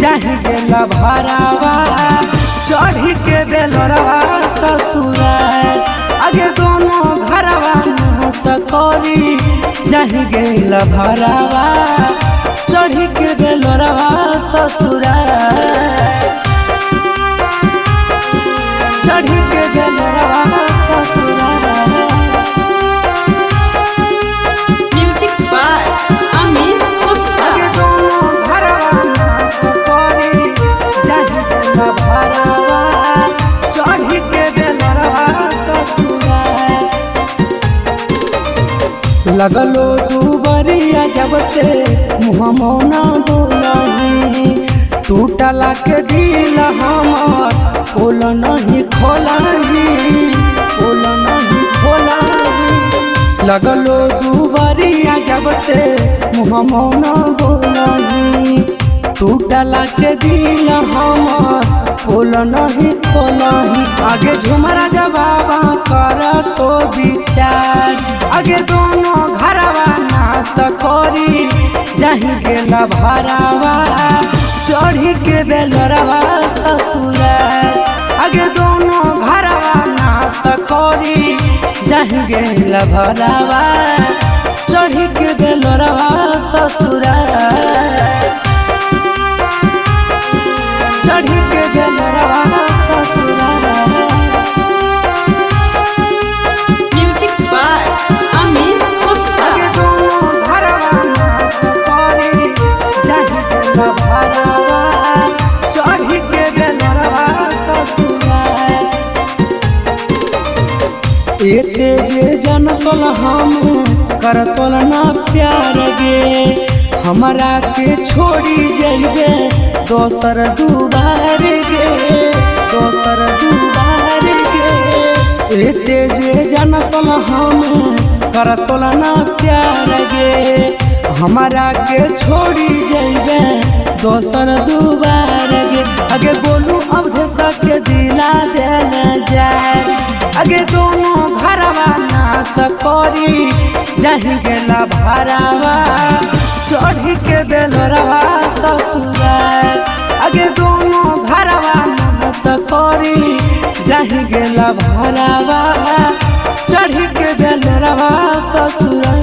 जाहि गेला भरावा चढ़ी के बेलरवा ससुरा आगे दोनों घरवा सकरी जाहि गेला भरावा चढ़ी के बेलरवा ससुरा चढ़ी के बेलरवा ससुरा। Music by Amit Gupta. लगलो दुबरिया जब से मुँह मौना बोलही टूटला के दिल हमर खोल नहीं खोलही खोल नहीं खोलही। लगलो दुबरिया जब से मुँह मौना बोलही टूटला के दिल हमर खोल नहीं खोलही। आगे झुमरा जबाबा कर तो विचार आगे दोनों घरवा नाश करी जाहि गेला भरावा चढ़ी के बेलरवा ससुरा आगे दोनों घरवा नाश करी जाहि गेला भरावा चढ़ी के बेलरवा ससुरा चढ़ी के बेलरवा ससुरा। Music by Amit Gupta. एते जे जनतल हम करतल ना प्यार गे हमरा के छोड़ी जइबे दोसर दुबार गे दोसर दुबार गे। एते जे जनतल हम करतल ना प्यार गे हमरा के छोड़ी जइबे दोसर दुबार गे। आगे बोलू अब के दिला देना जाए आगे दोनों घरवा नाश करी जाहि गेला भरावा चढ़ी के बेलरवा ससुरा आगे दोनों घरवा नाश करी जाहि गेला भरावा चढ़ी के बेलरवा ससुरा।